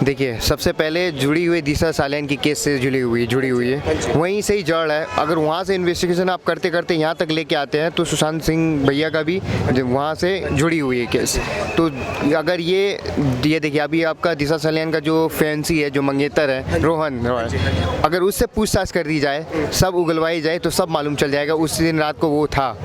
देखिए, सबसे पहले जुड़ी हुई दिशा सालियान की केस से जुड़ी हुई है, वहीं से ही जड़ है। अगर वहाँ से इन्वेस्टिगेशन आप करते करते यहाँ तक लेके आते हैं तो सुशांत सिंह भैया का भी वहाँ से जुड़ी हुई है केस। तो अगर ये देखिए, अभी आपका दिशा सालियान का जो फैंसी है, जो मंगेतर है रोहन रॉय, अगर उससे पूछताछ कर दी जाए, सब उगलवाई जाए तो सब मालूम चल जाएगा उस दिन रात को वो था।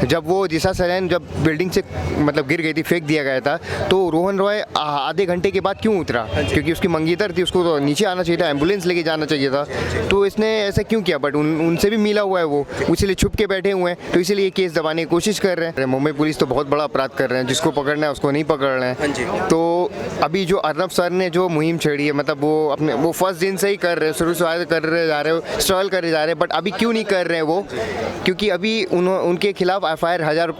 जब वो दिशा सालियान जब बिल्डिंग से मतलब गिर गई थी, फेंक दिया गया था, तो रोहन रॉय आधे घंटे के बाद क्यों उतरा? क्योंकि उसकी मंगेतर थी, उसको तो नीचे आना चाहिए था, एम्बुलेंस लेके जाना चाहिए था। तो इसने ऐसा क्यों किया? बट उनसे भी मिला हुआ है वो, इसलिए छुप के बैठे हुए हैं, तो इसीलिए केस दबाने की कोशिश कर रहे हैं। मुंबई पुलिस तो बहुत बड़ा अपराध कर रहे हैं, जिसको पकड़ना है उसको नहीं पकड़ रहे हैं। तो अभी जो अर्नब सर ने जो मुहिम छेड़ी है, मतलब वो फर्स्ट दिन से ही कर रहे हैं, शुरू से कर रहे जा रहे हो, स्ट्रगल करे जा रहे हैं। बट अभी क्यों नहीं कर रहे हैं वो? क्योंकि अभी उनके खिलाफ FIR 1000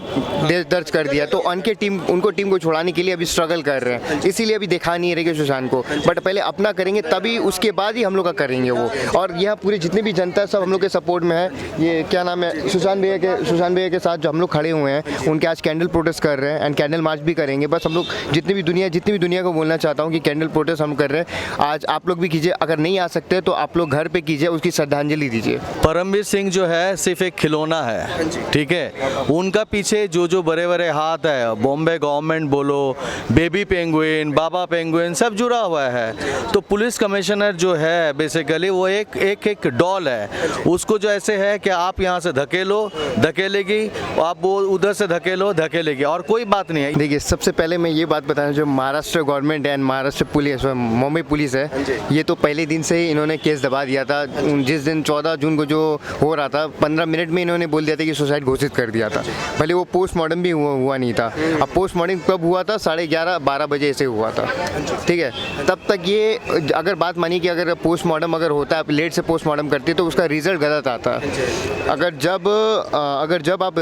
दर्ज कर दिया, तो उनको टीम को छुड़ाने के लिए अभी स्ट्रगल कर रहे हैं, इसीलिए अभी दिखा नहीं रहे सुशांत को। बट पहले अपना करेंगे, तभी उसके बाद ही हम लोग का करेंगे वो। और यहाँ पूरी जितनी भी जनता है सब हम लोग के सपोर्ट में है। ये क्या नाम है, सुशांत भैया के साथ जो हम लोग खड़े हुए हैं, उनके आज कैंडल प्रोटेस्ट कर रहे हैं एंड कैंडल मार्च भी करेंगे। बस हम लोग जितनी भी दुनिया को बोलना चाहता हूँ कि कैंडल प्रोटेस्ट हम कर रहे हैं। आज आप लोग भी कीजिए, अगर नहीं आ सकते तो आप लोग घर पे कीजिए, उसकी श्रद्धांजलि दीजिए। परमवीर सिंह जो है सिर्फ एक खिलौना है, ठीक है। उनका पीछे जो बड़े बड़े हाथ है, बॉम्बे गवर्नमेंट बोलो, बेबी पेंगुइन, बाबा पेंगुइन, सब जुड़ा हुआ है। तो पुलिस कमिश्नर जो है बेसिकली वो एक डॉल है। उसको जो ऐसे है कि आप यहाँ से धकेलेगी, आप वो उधर से धकेलेगी, और कोई बात नहीं है। देखिए, सबसे पहले मैं ये बात बताना, जो Maharashtra government and Maharashtra police, Mumbai police है, ये तो पहले दिन से ही इन्होंने केस दबा दिया था। जिस दिन 14 जून को जो हो रहा था, 15 मिनट में इन्होंने बोल दिया था कि सुसाइड घोषित कर दिया था। भले वो पोस्टमार्टम भी हुआ नहीं था। अब पोस्टमार्टम कब हुआ था? 11:30-12 बजे ऐसे हुआ था, ठीक है। तब तक ये अगर बात मानी कि अगर पोस्टमार्टम अगर होता है, आप लेट से पोस्टमार्टम करते तो उसका रिजल्ट गलत आता। अगर जब आप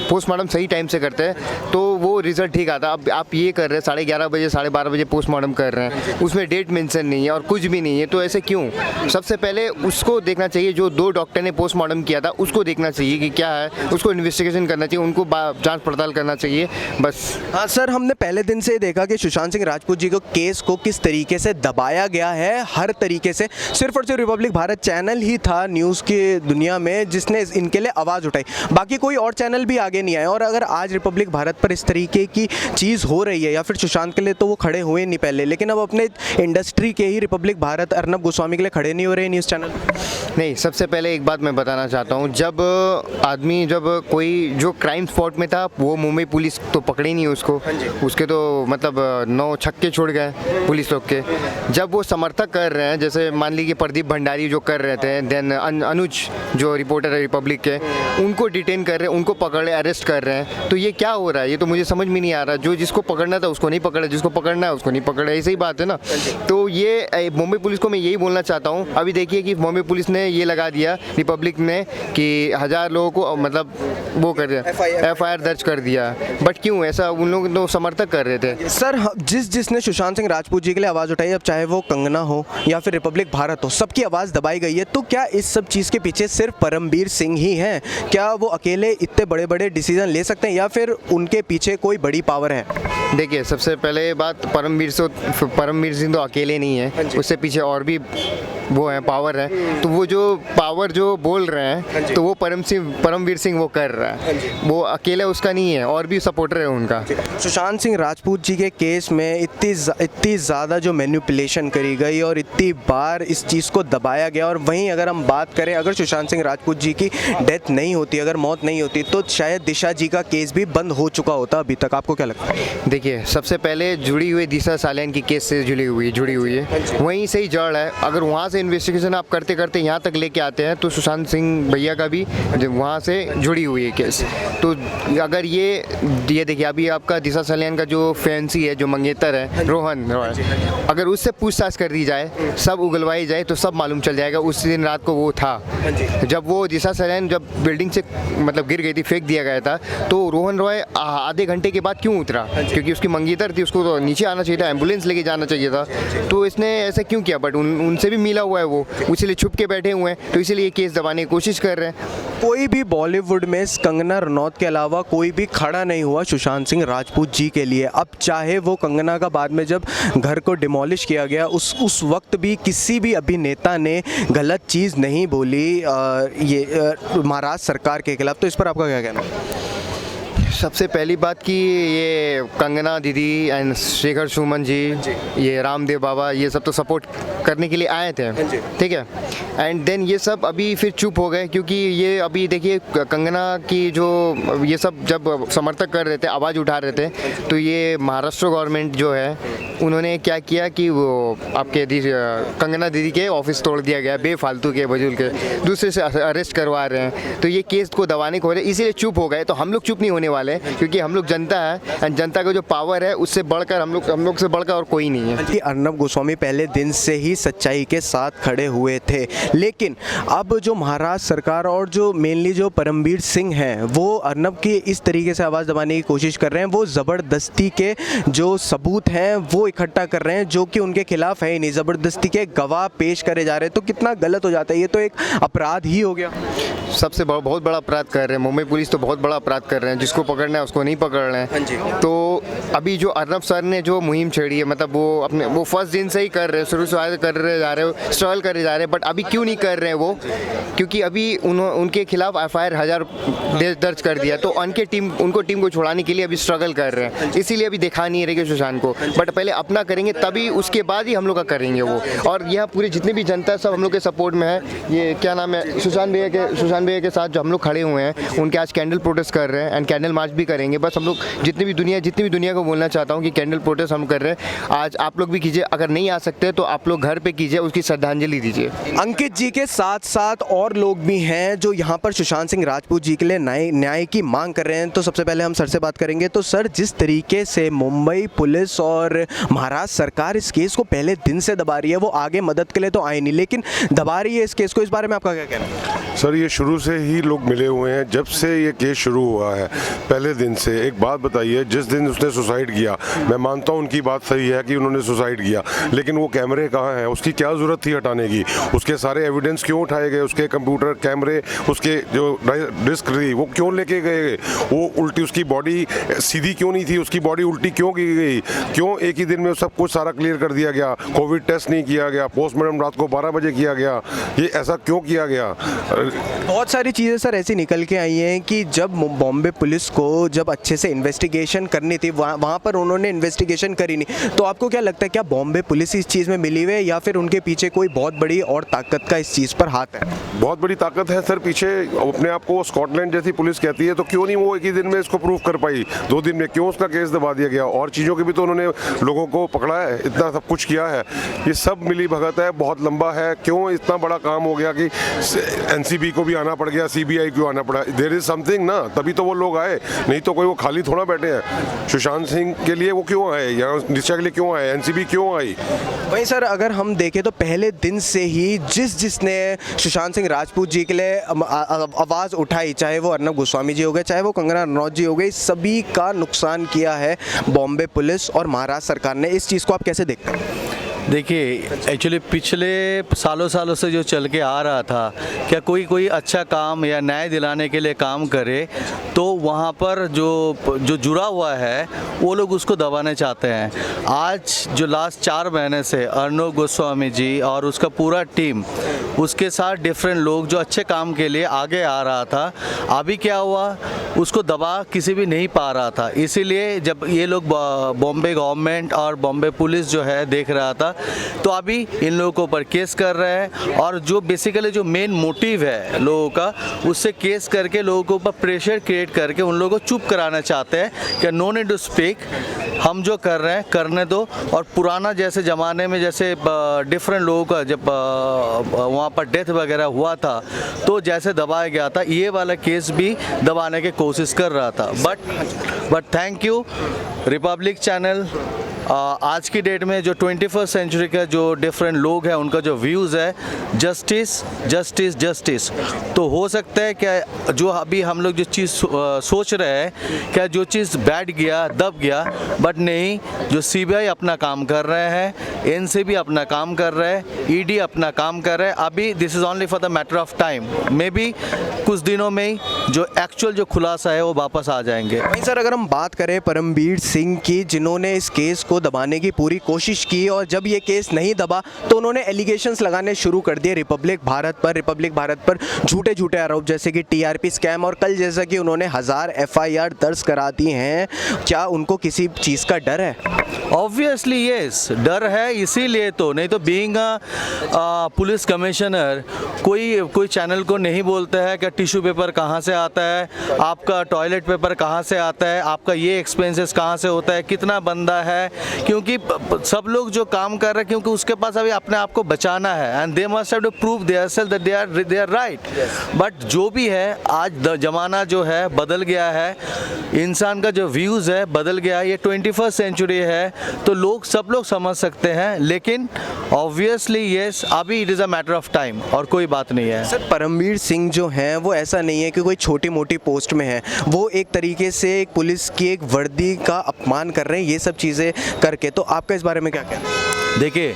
पोस्टमार्टम सही टाइम से करते हैं तो वो रिजल्ट ठीक आता। अब आप ये कर रहे हैं 11:30 बजे 12:30 बजे पोस्टमार्टम कर रहे हैं, उसमें डेट मेंशन नहीं है और कुछ भी नहीं है, तो ऐसे क्यों? सबसे पहले उसको देखना चाहिए, जो 2 डॉक्टर ने पोस्टमार्टम किया था उसको देखना चाहिए कि क्या है, उसको इन्वेस्टिगेशन करना चाहिए, उनको जांच पड़ताल करना चाहिए, बस। हाँ सर, हमने पहले दिन से देखा कि सुशांत सिंह राजपूत जी को केस को किस तरीके से दबाया गया है, हर तरीके से। सिर्फ और सिर्फ रिपब्लिक भारत चैनल ही था न्यूज़ की दुनिया में जिसने इनके लिए आवाज़ उठाई, बाकी कोई और चैनल भी आगे नहीं आए। और अगर आज रिपब्लिक भारत पर इस तरीके की चीज़ हो रही है, या फिर सुशांत के लिए तो वो खड़े हुए नहीं पहले, लेकिन अब अपने इंडस्ट्री के ही रिपब्लिक भारत अर्नब गोस्वामी के लिए खड़े नहीं हो रहे न्यूज़ चैनल। नहीं, सबसे पहले एक बात मैं बताना चाहता हूँ, जब कोई जो क्राइम स्पॉट में था, वो मुंबई पुलिस तो पकड़ी नहीं उसको, उसके तो मतलब 9 छक्के छोड़ गए पुलिस लोग के। जब वो समर्थक कर रहे हैं, जैसे मान लीजिए प्रदीप भंडारी जो कर रहे थे, देन अनुज जो रिपोर्टर है रिपब्लिक के, उनको डिटेन कर रहे हैं, उनको पकड़ अरेस्ट कर रहे हैं। तो ये क्या हो रहा है? ये तो मुझे समझ में नहीं आ रहा। जो जिसको पकड़ना था उसको नहीं पकड़ा, जिसको पकड़ना है उसको नहीं पकड़ा, ऐसी ही बात है ना। तो ये मुंबई पुलिस को मैं यही बोलना चाहता हूँ। अभी देखिए कि मुंबई पुलिस ने ये लगा दिया रिपब्लिक ने कि 1000 लोगों को मतलब वो कर दिया, FIR दर्ज कर दिया। बट क्यों ऐसा? उन लोग तो समर्थक कर रहे थे। सर, जिसने सुशांत सिंह राजपूत जी के लिए आवाज़ उठाई, अब चाहे वो कंगना हो या फिर रिपब्लिक भारत हो, सबकी आवाज़ दबाई गई है। तो क्या इस सब चीज़ के पीछे सिर्फ परमवीर सिंह ही हैं? क्या वो अकेले इतने बड़े बड़े डिसीजन ले सकते हैं, या फिर उनके पीछे कोई बड़ी पावर है? देखिए, सबसे पहले बात, परमवीर सिंह तो अकेले नहीं है, उससे पीछे और भी वो है, पावर है। तो वो जो पावर जो बोल रहे हैं, तो वो परमवीर सिंह वो कर रहा है, वो अकेला उसका नहीं है, और भी सपोर्टर है उनका। सुशांत सिंह राजपूत जी के केस में इतनी ज़्यादा जो मैनिपुलेशन करी गई और इतनी बार इस चीज़ को दबाया गया, और वहीं अगर हम बात करें, अगर सुशांत सिंह राजपूत जी की डेथ नहीं होती, अगर मौत नहीं होती, तो शायद दिशा जी का केस भी बंद हो चुका होता अभी तक। आपको क्या लगता है? देखिए, सबसे पहले जुड़ी हुई दिशा सालियान की केस से जुड़ी हुई है, वहीं से ही जड़ है। अगर वहाँ से इन्वेस्टिगेशन आप करते करते यहाँ तक लेके आते हैं तो सुशांत सिंह भैया का भी वहाँ से जुड़ी हुई है केस। तो अगर ये देखिए, अभी आपका दिशा सालियान का जो फैंसी है, जो मंगेतर है रोहन रॉय, अगर उससे पूछताछ कर दी जाए, सब उगलवाई जाए, तो सब मालूम चल जाएगा उस दिन रात को वो था। जब वो दिशा सालियान जब बिल्डिंग से मतलब गिर गई थी, फेंक दिया गया था, तो रोहन रॉय आधे घंटे के बाद क्यों उतरा? क्योंकि उसकी मंगेतर थी, उसको तो नीचे आना चाहिए था, एम्बुलेंस लेके जाना चाहिए था। तो इसने ऐसा क्यों किया? बट उनसे भी मिला हुआ है वो, इसलिए छुप के बैठे हुए हैं, तो इसीलिए केस दबाने की कोशिश कर रहे हैं। कोई भी बॉलीवुड में कंगना रनौत के अलावा कोई भी खड़ा नहीं हुआ सुशांत सिंह राजपूत जी के लिए। अब चाहे वो कंगना का बाद में जब घर को डिमोलिश किया गया उस वक्त भी किसी भी अभिनेता ने गलत चीज़ नहीं बोली महाराष्ट्र सरकार के खिलाफ, तो इस पर आपका क्या कहना है? सबसे पहली बात कि ये कंगना दीदी एंड शेखर सुमन जी, ये रामदेव बाबा, ये सब तो सपोर्ट करने के लिए आए थे, ठीक है। एंड देन ये सब अभी फिर चुप हो गए, क्योंकि ये अभी देखिए कंगना की जो ये सब जब समर्थक कर रहे थे, आवाज़ उठा रहे थे, तो ये महाराष्ट्र गवर्नमेंट जो है उन्होंने क्या किया कि वो आपके कंगना दीदी के ऑफिस तोड़ दिया गया बेफालतू के बजुल के, दूसरे से अरेस्ट करवा रहे हैं, तो ये केस को दबाने को हो रहे, इसीलिए चुप हो गए। तो हम लोग चुप नहीं होने वाले, क्योंकि हम लोग जनता है एंड जनता का जो पावर है उससे बढ़कर हम लोग से बढ़कर और कोई नहीं है। अर्नब गोस्वामी पहले दिन से ही सच्चाई के साथ खड़े हुए थे, लेकिन अब जो महाराष्ट्र सरकार और जो मेनली जो परमवीर सिंह हैं वो अर्नब की इस तरीके से आवाज़ दबाने की कोशिश कर रहे हैं। वो ज़बरदस्ती के जो सबूत हैं वो इकट्ठा कर रहे हैं जो कि उनके खिलाफ है ही नहीं, ज़बरदस्ती के गवाह पेश करे जा रहे हैं। तो कितना गलत हो जाता है, ये तो एक अपराध ही हो गया। सबसे बहुत बड़ा अपराध कर रहे हैं, मुंबई पुलिस तो बहुत बड़ा अपराध कर रहे हैं, जिसको पकड़ना है उसको नहीं पकड़ रहे हैं। तो अभी जो अर्नब सर ने जो मुहिम छेड़ी है, मतलब वो फर्स्ट दिन से ही कर रहे हैं, शुरू से कर रहे जा रहे हो, स्ट्रगल करे जा रहे हैं, बट अभी क्यों नहीं कर रहे हैं वो? क्योंकि अभी उनके खिलाफ FIR 1000 दर्ज कर दिया, तो उनको टीम को छुड़ाने के लिए अभी स्ट्रगल कर रहे हैं, इसीलिए अभी दिखा नहीं रहे सुशांत को। बट पहले अपना करेंगे, तभी उसके बाद ही हम लोग का करेंगे वो। और यहाँ पूरी जितनी भी जनता सब हम लोग के सपोर्ट में है। ये क्या नाम है, सुशांत भैया के साथ जो हम लोग खड़े हुए हैं, उनके आज कैंडल प्रोटेस्ट कर रहे हैं एंड कैंडल मार्च भी करेंगे। बस हम लोग जितनी भी दुनिया को बोलना चाहता हूँ कि कैंडल प्रोटेस्ट हम कर रहे हैं, आज आप लोग भी कीजिए, अगर नहीं आ सकते तो आप लोग घर पे कीजिए, उसकी श्रद्धांजलि दीजिए। अंकित जी के साथ साथ और लोग भी हैं जो यहाँ पर सुशांत सिंह राजपूत जी के लिए न्याय की मांग कर रहे हैं। तो सबसे पहले हम सर से बात करेंगे। तो सर, जिस तरीके से मुंबई पुलिस और महाराष्ट्र सरकार इस केस को पहले दिन से दबा रही है, वो आगे मदद के लिए तो आई नहीं, लेकिन दबा रही है इस केस को, इस बारे में आपका क्या कहना है? सर, ये शुरू से ही लोग मिले हुए हैं, जब से ये केस शुरू हुआ है पहले दिन से। एक बात बताइए, जिस दिन उसने सुसाइड किया, मैं मानता हूँ उनकी बात सही है कि उन्होंने सुसाइड किया, लेकिन वो कैमरे कहाँ हैं? उसकी क्या ज़रूरत थी हटाने की? उसके सारे एविडेंस क्यों उठाए गए? उसके कंप्यूटर, कैमरे, उसके जो डिस्क थी वो क्यों लेके गए? वो उल्टी, उसकी बॉडी सीधी क्यों नहीं थी? उसकी बॉडी उल्टी क्यों की गई? क्यों एक ही दिन में सब कुछ सारा क्लियर कर दिया गया? कोविड टेस्ट नहीं किया गया, पोस्टमार्टम रात को 12 बजे किया गया, ये ऐसा क्यों किया गया? बहुत सारी चीज़ें सर ऐसी निकल के आई हैं कि जब बॉम्बे पुलिस को जब अच्छे से इन्वेस्टिगेशन करनी थी, वहाँ पर उन्होंने इन्वेस्टिगेशन करी नहीं। तो आपको क्या लगता है, क्या बॉम्बे पुलिस इस चीज़ में मिली हुई है या फिर उनके पीछे कोई बहुत बड़ी और ताकत का इस चीज़ पर हाथ है? बहुत बड़ी ताकत है सर पीछे। अपने आप को स्कॉटलैंड जैसी पुलिस कहती है, तो क्यों नहीं वो एक ही दिन में इसको प्रूव कर पाई? 2 दिन में क्यों उसका केस दबा दिया गया? और चीज़ों के भी तो उन्होंने लोगों को पकड़ा है, इतना सब कुछ किया है। ये सब मिली भगत है, बहुत लंबा है। क्यों इतना बड़ा काम हो गया कि NCB को भी आना पड़ गया, CBI क्यों आना पड़ा? देयर इज समथिंग ना, तभी तो वो लोग आए, नहीं तो कोई वो खाली थोड़ा बैठे हैं। सुशांत सिंह के लिए वो क्यों आए, यहाँ निश्चय के लिए क्यों आए, NCB क्यों आई? वहीं सर, अगर हम देखें तो पहले दिन से ही जिसने सुशांत सिंह राजपूत जी के लिए आवाज़ उठाई, चाहे वो अर्नब गोस्वामी जी हो गए, चाहे वो कंगना रनौत जी हो गई, सभी का नुकसान किया है बॉम्बे पुलिस और महाराष्ट्र सरकार ने। इस चीज़ को आप कैसे देखते हैं? देखिए, एक्चुअली पिछले सालों से जो चल के आ रहा था, क्या कोई अच्छा काम या न्याय दिलाने के लिए काम करे तो वहाँ पर जो जुड़ा हुआ है वो लोग उसको दबाने चाहते हैं। आज जो लास्ट 4 महीने से अर्नब गोस्वामी जी और उसका पूरा टीम, उसके साथ डिफरेंट लोग जो अच्छे काम के लिए आगे आ रहा था, अभी क्या हुआ, उसको दबा किसी भी नहीं पा रहा था। इसीलिए जब ये लोग बॉम्बे गवर्नमेंट और बॉम्बे पुलिस जो है देख रहा था, तो अभी इन लोगों के ऊपर केस कर रहे हैं। और जो बेसिकली जो मेन मोटिव है लोगों का, उससे केस करके लोगों के ऊपर प्रेशर क्रिएट करके उन लोगों को चुप कराना चाहते हैं कि नो नीड टू स्पीक, हम जो कर रहे हैं करने दो। और पुराना जैसे ज़माने में जैसे डिफरेंट लोगों का जब वहाँ पर डेथ वगैरह हुआ था, तो जैसे दबाया गया था, ये वाला केस भी दबाने की कोशिश कर रहा था। But thank you Republic channel, आज की डेट में जो 21st सेंचुरी का जो डिफरेंट लोग हैं उनका जो व्यूज़ है जस्टिस जस्टिस जस्टिस, तो हो सकता है क्या जो अभी हम लोग जो चीज़ सोच रहे हैं क्या जो चीज़ बैठ गया दब गया, बट नहीं, जो CBI अपना काम कर रहे हैं, NCB अपना काम कर रहे हैं, ED अपना काम कर रहे हैं। अभी this is only for the matter of time, may be कुछ दिनों में ही जो एक्चुअल जो खुलासा है वो वापस आ जाएंगे। वहीं सर अगर हम बात करें परमबीर सिंह की, जिन्होंने इस केस को दबाने की पूरी कोशिश की और जब ये केस नहीं दबा तो उन्होंने एलिगेशंस लगाने शुरू कर दिए रिपब्लिक भारत पर झूठे झूठे आरोप जैसे कि TRP स्कैम, और कल जैसा कि उन्होंने 1000 FIR दर्ज करा दी हैं। क्या उनको किसी चीज़ का डर है? ऑब्वियसली यस, डर है, इसीलिए तो, नहीं तो बीइंग पुलिस कमिश्नर कोई चैनल को नहीं बोलता है कि टिश्यू पेपर कहाँ से आता है, आपका टॉयलेट पेपर कहाँ से आता है, आपका ये एक्सपेंसेस कहाँ से होता है, कितना बंदा है, क्योंकि सब लोग जो काम कर रहे हैं क्योंकि उसके पास अभी अपने आप को बचाना है and they must have to prove theirself that they are right. But जो भी है आज ज़माना जो है बदल गया है, इंसान का जो व्यूज़ है बदल गया है, ये 21st सेंचुरी है तो सब लोग समझ सकते हैं, लेकिन ऑब्वियसली यस अभी it is a matter of time और कोई बात नहीं है। सर परमबीर सिंह जो हैं वो ऐसा नहीं है कि कोई छोटी मोटी पोस्ट में है, वो एक तरीके से एक पुलिस की एक वर्दी का अपमान कर रहे हैं ये सब चीज़ें करके, तो आपका इस बारे में क्या कहना है? देखिए,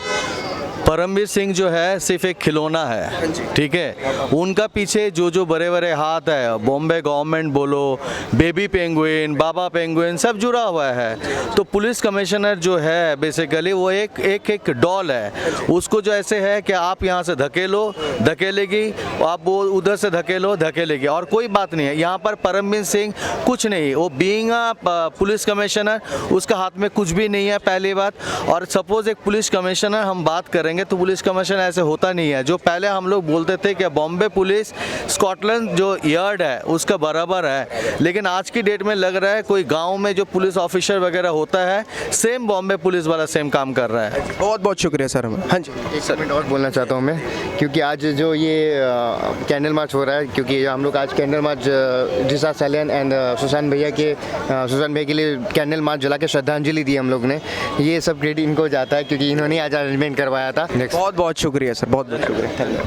परमबीर सिंह जो है सिर्फ एक खिलौना है, ठीक है, उनका पीछे जो बड़े बड़े हाथ है, बॉम्बे गवर्नमेंट बोलो, बेबी पेंगुइन, बाबा पेंगुइन, सब जुड़ा हुआ है। तो पुलिस कमिश्नर जो है बेसिकली वो एक डॉल है, उसको जो ऐसे है कि आप यहाँ से धकेलेगी, आप वो उधर से धकेलेगी और कोई बात नहीं है। यहाँ पर परमबीर सिंह कुछ नहीं, वो बीइंग पुलिस कमिश्नर उसका हाथ में कुछ भी नहीं है पहली बात। और सपोज एक पुलिस कमिश्नर हम बात करेंगे तो पुलिस कमिश्नर ऐसे होता नहीं है। जो पहले हम लोग बोलते थे कि बॉम्बे पुलिस स्कॉटलैंड जो यार्ड है उसका बराबर है, लेकिन आज की डेट में लग रहा है कोई गांव में जो पुलिस ऑफिसर वगैरह होता है सेम बॉम्बे पुलिस वाला सेम काम कर रहा है। बहुत बहुत शुक्रिया सर। हाँ जी एक मिनट और बोलना चाहता हूँ मैं, क्योंकि आज जो ये कैंडल मार्च हो रहा है, क्योंकि हम लोग आज कैंडल मार्च दिशा सैलियन एंड सुशांत भैया के लिए कैंडल मार्च जला के श्रद्धांजलि दी हम लोग ने, ये सब क्रेडिट इनको जाता है क्योंकि इन्होंने आज अरेंजमेंट करवाया था। बहुत बहुत शुक्रिया सर, बहुत बहुत शुक्रिया, धन्यवाद।